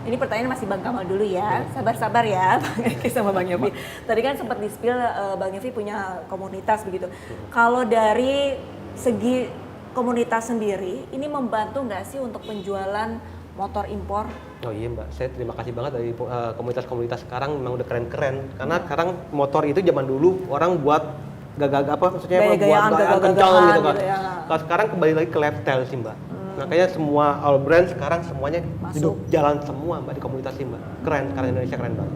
Ini pertanyaan masih Bang Kamal dulu ya, sabar-sabar ya Bang Eki sama Bang Yofi. Tadi kan sempat di-spill Bang Yofi punya komunitas begitu. Kalau dari segi komunitas sendiri, ini membantu nggak sih untuk penjualan motor impor? Oh iya Mbak, saya terima kasih banget dari komunitas-komunitas sekarang memang udah keren-keren. Karena sekarang motor itu zaman dulu orang buat gagak apa maksudnya buat gaya kencang gitu kan. Ya. Kalau sekarang kembali lagi ke lifestyle sih Mbak. Makanya semua all brand sekarang semuanya hidup jalan semua Mbak di komunitas sih Mbak. Keren, sekarang Indonesia keren banget.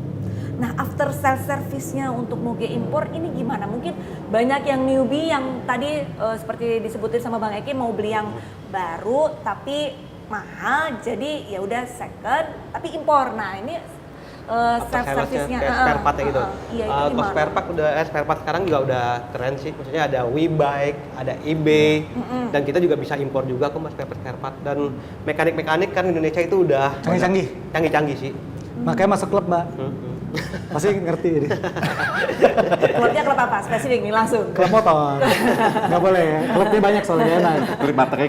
Nah, after sales service-nya untuk moge impor ini gimana? Mungkin banyak yang newbie yang tadi seperti disebutin sama Bang Eki mau beli yang baru tapi mahal, jadi ya udah second tapi impor. Nah, ini sales service-nya kayak spare part gitu. Iya, Kalau spare part sekarang juga udah keren sih. Maksudnya ada WeBike, ada eBay, dan kita juga bisa impor juga kok Mas spare part. Dan mekanik-mekanik kan Indonesia itu udah canggih-canggih sih. Makanya masuk klub Mbak. Pasti ngerti ini. Klubnya klub apa? Spesifik nih langsung. Klub motor. Nggak boleh ya. Klubnya banyak soalnya enak. Klub batik.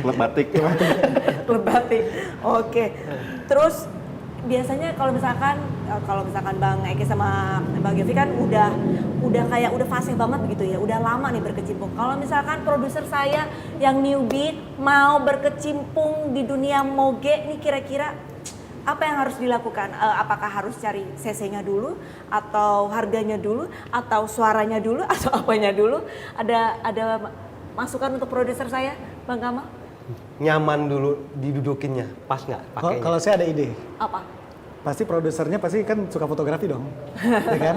Klub batik. Klub batik. Oke. Terus biasanya kalau misalkan Bang Eki sama Bang Yofi kan udah kayak udah fasih banget begitu ya, udah lama nih berkecimpung. Kalau misalkan produser saya yang newbie mau berkecimpung di dunia moge, nih kira-kira apa yang harus dilakukan? Apakah harus cari CC-nya dulu, atau harganya dulu, atau suaranya dulu, atau apanya dulu? Ada masukan untuk produser saya, Bang Kamal? Nyaman dulu didudukinnya, pas nggak pakainya? Kalau saya ada ide. Apa? Pasti produsernya pasti kan suka fotografi dong, ya kan?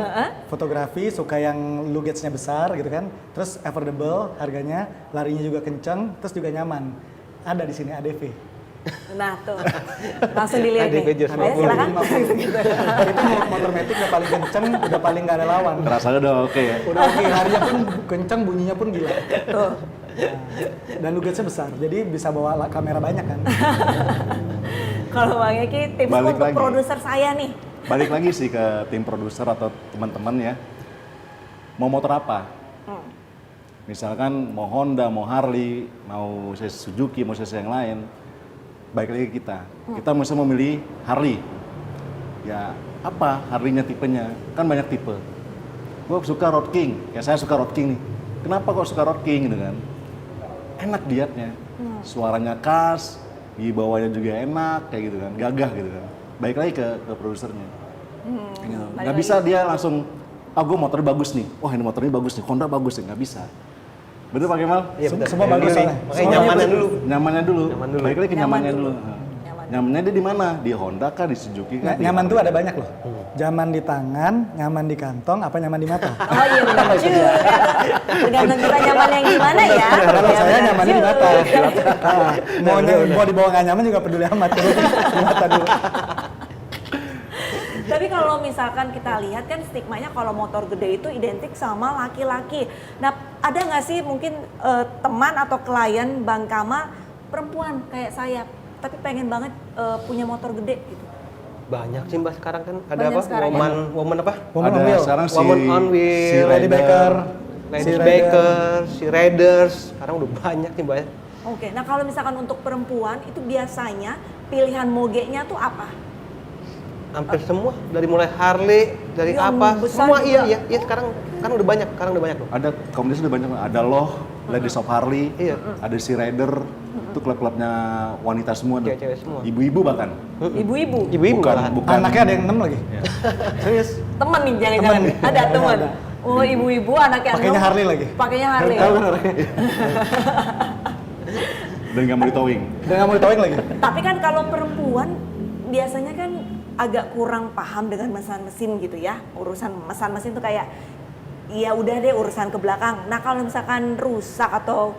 Fotografi, suka yang luggage-nya besar gitu kan, terus affordable harganya, larinya juga kenceng, terus juga nyaman. Ada di sini ADV. Nah tuh, langsung dilihat nih. ADV Ayo, silakan. Itu motor metik udah paling kenceng, udah paling gak ada lawan. Rasanya udah oke ya. Udah oke, harinya pun kenceng, bunyinya pun gila. Tuh. Nah, dan luggage-nya besar, jadi bisa bawa kamera banyak kan. Kalau Bang Eki, tips Balik untuk lagi. produser saya nih. Balik lagi sih ke tim produser atau teman-teman ya. Mau motor apa? Misalkan mau Honda, mau Harley, mau Suzuki, mau yang lain. Baik lagi kita. Kita mesti memilih Harley. Ya apa Harley-nya tipenya? Kan banyak tipe. Gue suka Road King. Ya saya suka Road King nih. Kenapa kok suka Road King gitu kan? Enak diatnya. Suaranya khas, dibawanya juga enak kayak gitu kan. Gagah gitu kan. Baik lagi ke produsernya. Gitu. Nggak bisa dia langsung, gue motornya bagus nih. Wah ini motornya bagus nih, Honda bagus nih. Nggak bisa. Betul Pak Kemal? Iya betul. Semua bagus soalnya. Makanya nyamannya dulu. Nyamannya dulu. Nyaman dulu. Baik lagi ke nyamannya Nyaman dulu. dulu. Nyamannya dia di mana? Di Honda kah, di Suzuki kah? Nah, nyaman tuh ada banyak loh. Nyaman di tangan, nyaman di kantong, apa nyaman di mata? Oh iya benar juga. Tergantung kita nyaman yang gimana ya. Kalau Ya, saya benar nyamannya di mata. juga. Mau dibawa nggak nyaman juga peduli amat. Di mata dulu. Tapi kalau misalkan kita lihat kan stigmanya kalau motor gede itu identik sama laki-laki. Nah, ada nggak sih mungkin teman atau klien Bang Kamal perempuan kayak saya, tapi pengen banget punya motor gede gitu? Banyak sih Mbak sekarang kan. Ada Banyak apa? sekarang ya? Woman apa? Woman on Ada wheel. sekarang si Woman on wheel. si Lady Baker. Ladies Baker, si Raiders. Sekarang udah banyak nih Mbak. Oke, nah kalau misalkan untuk perempuan itu biasanya pilihan mogenya tuh apa? Hampir semua, dari mulai Harley, dari Yang apa, besar semua juga. iya sekarang kan udah banyak loh. Ada komunitas udah banyak. Ada Loh, Ladies of Harley, Iya. ada si Raider. Itu klub-klubnya wanita semua tuh. Cewek-cewek semua. Ibu-ibu bahkan. Ibu-ibu. Ibu-ibu Bukan, malahan. bukan. Anaknya ada yang 6 lagi. Serius. Temen nih jangan-jangan. Temen nih. Ada temen. Ada. Oh ibu-ibu anaknya Pakainya 6. Harley lagi. Pakainya Harley. Tahu kan orangnya. Dan nggak mau ditowing. Dan nggak mau ditowing lagi. Tapi kan kalau perempuan biasanya kan agak kurang paham dengan mesin gitu ya. Urusan mesin tuh kayak ya udah deh urusan ke belakang. Nah kalau misalkan rusak atau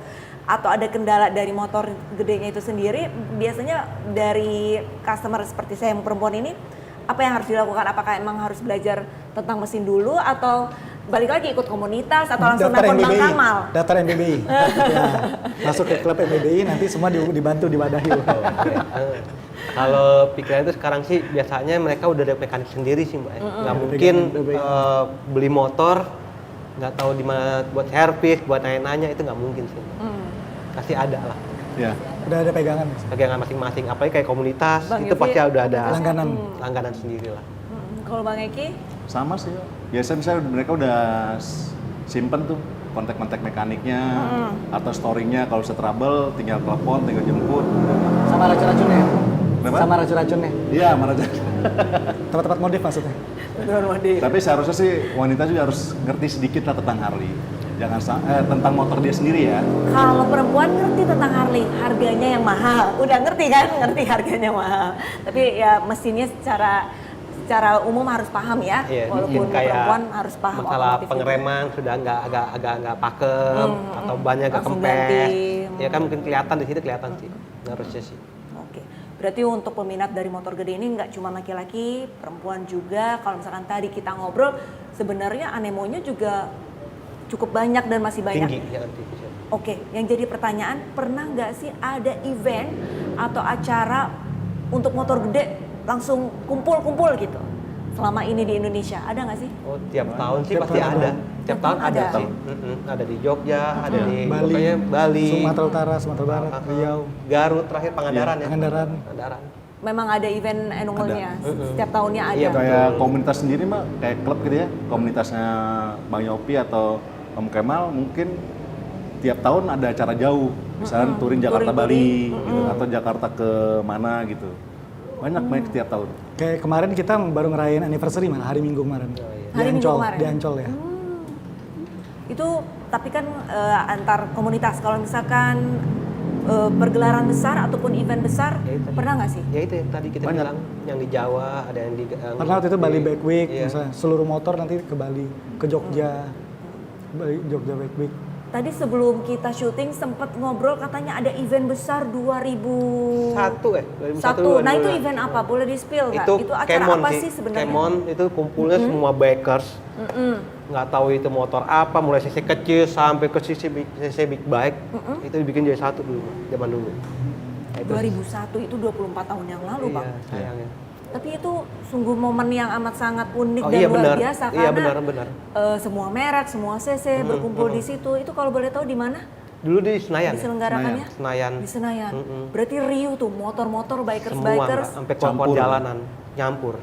ada kendala dari motor gedenya itu sendiri, biasanya dari customer seperti saya yang perempuan ini, apa yang harus dilakukan? Apakah emang harus belajar tentang mesin dulu atau balik lagi ikut komunitas atau langsung Daftar nelfon Bang MBBI. Kamal? Daftar MBBI. Ya, masuk ke klub MBBI nanti semua dibantu diwadahi. Kalau pikiran itu sekarang sih biasanya mereka udah ada mekanik sendiri sih Mbak. Nggak mungkin beli motor nggak tahu di mana buat servis, buat nanya-nanya itu nggak mungkin sih. Pasti ada lah. Ya. Udah ada pegangan. pegangan masing-masing. Apalagi kayak komunitas Bang itu Yofi, pasti udah ada Langganan. langganan sendiri lah. Kalau Bang Eki, Sama sih. Biasanya misalnya mereka udah simpen tuh kontak-kontak mekaniknya atau storingnya, kalau bisa trouble tinggal telepon, tinggal jemput. Sama racun-racunnya. Kenapa? Sama racun-racunnya. Iya, mana aja. Tempat-tempat modif maksudnya. Tapi seharusnya sih wanita juga harus ngerti sedikit lah tentang Harley. Tentang motor dia sendiri ya. kalau perempuan ngerti tentang Harley, harganya yang mahal. Udah ngerti kan? Ngerti harganya mahal. Tapi ya mesinnya secara umum harus paham ya. Iya, Walaupun mungkin kayak perempuan harus paham masalah otomotif pengereman sudah agak pakem atau banyak agak langsung kempes. ganti. Ya kan mungkin kelihatan di situ kelihatan sih. Harusnya sih. Oke, berarti untuk peminat dari motor gede ini nggak cuma laki-laki, perempuan juga. Kalau misalkan tadi kita ngobrol, sebenarnya anemonya juga cukup banyak dan masih banyak. Tinggi ya nanti. Oke, yang jadi pertanyaan, pernah nggak sih ada event atau acara untuk motor gede langsung kumpul-kumpul gitu? Selama ini di Indonesia, ada nggak sih? Oh, tiap tahun sih Tiap pasti tahun ada. ada. Tiap tahun ada Ada. sih. Ada di Jogja, ada di Bali, pokoknya Bali, Sumatera Utara, Sumatera Barat, Riau, Garut terakhir Pangandaran ya. Pangandaran. Pangandaran. Memang ada event annualnya, setiap tahunnya ada. Iya, Kayak komunitas sendiri mah kayak klub gitu ya. Komunitasnya Bang Yopi atau Om Kemal mungkin tiap tahun ada acara jauh. Misalnya touring Jakarta Bali gitu, atau Jakarta ke mana gitu. Banyak tiap tahun. Kayak kemarin kita baru ngerayain anniversary mana hari Minggu kemarin. Di Hari Minggu Ancol, kemarin? di Ancol ya. Itu tapi kan antar komunitas. Kalau misalkan pergelaran besar ataupun event besar, Ya, itu. pernah nggak sih? Ya itu yang tadi kita Banyak. bilang, yang di Jawa, ada yang di Pernah waktu itu Bali Bike Week, Iya. misalnya seluruh motor nanti ke Bali, ke Jogja, Bali, Jogja Bike Week. Tadi sebelum kita syuting sempat ngobrol katanya ada event besar 2001. 2001 Nah itu event apa? Boleh di-spill nggak? Itu acara Kemon apa sih sebenarnya? Kemon itu kumpulnya semua bikers. Nggak tahu itu motor apa, mulai cc kecil sampai ke cc big bike. Itu dibikin jadi satu dulu, zaman dulu. Nah, itu 2001 itu 24 tahun yang lalu, Bang. Iya, sayangnya. Tapi itu sungguh momen yang amat sangat unik Oh, dan iya, luar benar. biasa Iya, karena benar. semua merek, semua CC berkumpul di situ. Itu kalau boleh tahu di mana Dulu di Senayan. Ya? diselenggarakannya? Senayan. Di Senayan. Berarti riuh tuh motor-motor, Semua bikers-bikers. sampai Campur. kelompok jalanan, nyampur.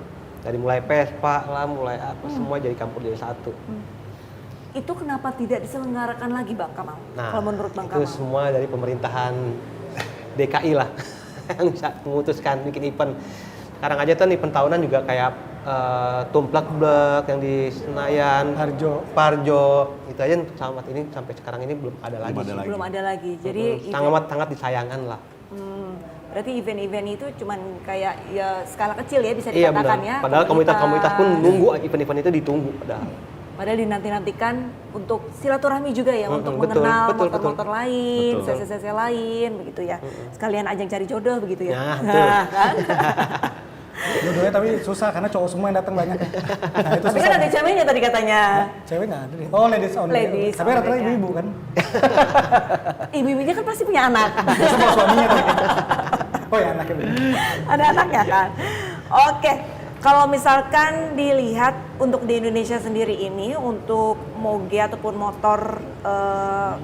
Dari mulai Vespa lah, mulai apa semua jadi campur jadi satu. Itu kenapa tidak diselenggarakan lagi, Bang Kamal? Nah, Kalau menurut Bang itu Kamal. semua dari pemerintahan DKI lah yang bisa memutuskan bikin event. Sekarang aja tuh event tahunan juga kayak Tumplek-blek yang di Senayan, Parjo, itu aja sampai sekarang ini belum ada lagi. Belum ada sih. lagi. Belum ada lagi. Jadi Sangat disayangkan lah. berarti event-event itu cuman kayak ya skala kecil ya bisa Iya dikatakan benar. ya. Padahal komunitas pun nunggu event-event itu ditunggu padahal. Padahal dinanti-nantikan untuk silaturahmi juga ya, untuk betul, mengenal betul, motor-motor lain, Betul. CC-CC lain, begitu ya. Sekalian ajang cari jodoh begitu ya. Nah, betul. Kan? Jodohnya tapi susah karena cowok semua yang datang banyak ya. Nah itu Tapi susah. kan ada ceweknya tadi katanya. Cewek nggak ada deh. Oh ladies only. Ladies Tapi rata-rata only, ibu-ibu kan. Ibu-ibunya kan pasti punya anak. Biasa bawa suaminya tuh. Oh ya anaknya bener. Ada anaknya kan. Oke. Kalau misalkan dilihat untuk di Indonesia sendiri ini untuk moge ataupun motor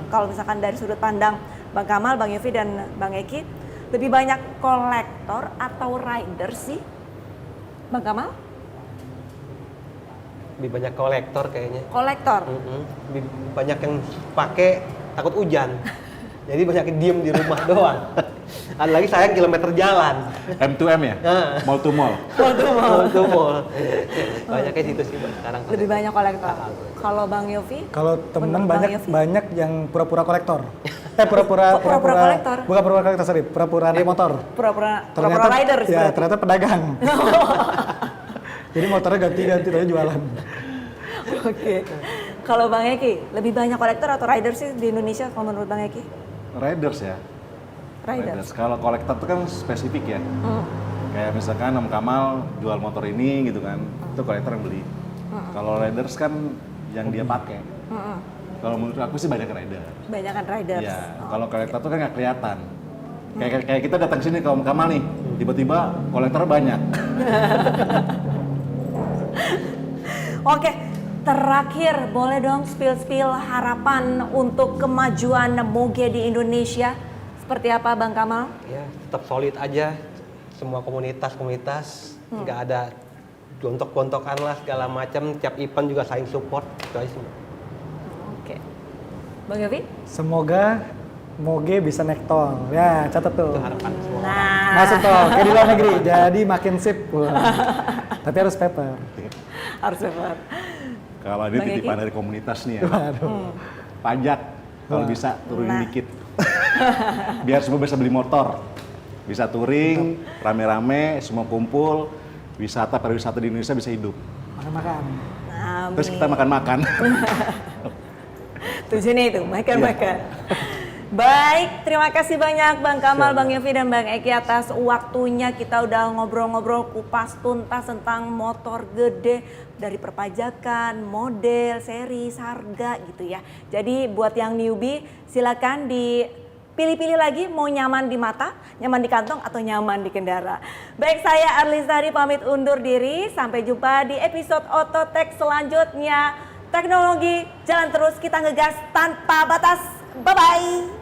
kalau misalkan dari sudut pandang Bang Kamal, Bang Yofi dan Bang Eki lebih banyak kolektor atau rider sih? Bang Kamal? Lebih banyak kolektor kayaknya. Kolektor. Lebih banyak yang pakai takut hujan. Jadi banyak yang diem di rumah doang. Ada lagi sayang kilometer jalan. M2M ya? Mall to mall. Itu mall. Banyaknya situ sih Bang, sekarang. Lebih banyak kolektor. Kalau Bang Yofi? Kalau temen Menurut Bang banyak Yofi? banyak yang pura-pura kolektor. Pura-pura kolektor? Bukan pura-pura kolektor, sorry. Pura-pura naik motor. Pura-pura Ternyata rider ya berarti. ternyata pedagang. Jadi motornya ganti-ganti tapi jualan. Oke. Kalau Bang Eki, lebih banyak kolektor atau rider sih di Indonesia kalau menurut Bang Eki? Riders ya. Riders. Kalau kolektor itu kan spesifik ya. Kayak misalkan Om Kamal jual motor ini gitu kan, itu kolektor yang beli. Kalau riders kan yang dia pakai. Kalau menurut aku sih banyak rider. Banyakan riders. Iya. Kalau kolektor tuh kan nggak kelihatan. Kayak kita datang sini ke Om Kamal nih, tiba-tiba kolektor banyak. Oke, terakhir boleh dong spill harapan untuk kemajuan moge di Indonesia seperti apa Bang Kamal? Ya, tetap solid aja. Semua komunitas nggak ada gontok-gontokan lah segala macam. Tiap event juga saling support. Itu aja sih. Oke. Bang Yofi? Semoga Moge bisa naik tol. Ya, catat tuh. Itu harapan semua. Nah, Masuk tol kayak di luar negeri. Jadi makin sip. Wah. Tapi harus paper. harus benar. Kalau ini Bang Eki? titipan dari komunitas nih ya. Waduh. Pajak kalau bisa turunin Nah. dikit. Biar semua bisa beli motor. Bisa touring, rame-rame, semua kumpul, wisata pariwisata di Indonesia bisa hidup. Makan-makan. Amin. Terus kita makan-makan. Tujuannya itu, makan-makan. Baik, terima kasih banyak Bang Kamal, Bang Yofi, dan Bang Eki atas waktunya. Kita udah ngobrol-ngobrol kupas tuntas tentang motor gede dari perpajakan, model, seri, harga gitu ya. Jadi buat yang newbie silakan dipilih-pilih lagi mau nyaman di mata, nyaman di kantong, atau nyaman di kendara. Baik, saya Arlisari pamit undur diri. Sampai jumpa di episode Ototech selanjutnya. Teknologi jalan terus, kita ngegas tanpa batas. Bye-bye.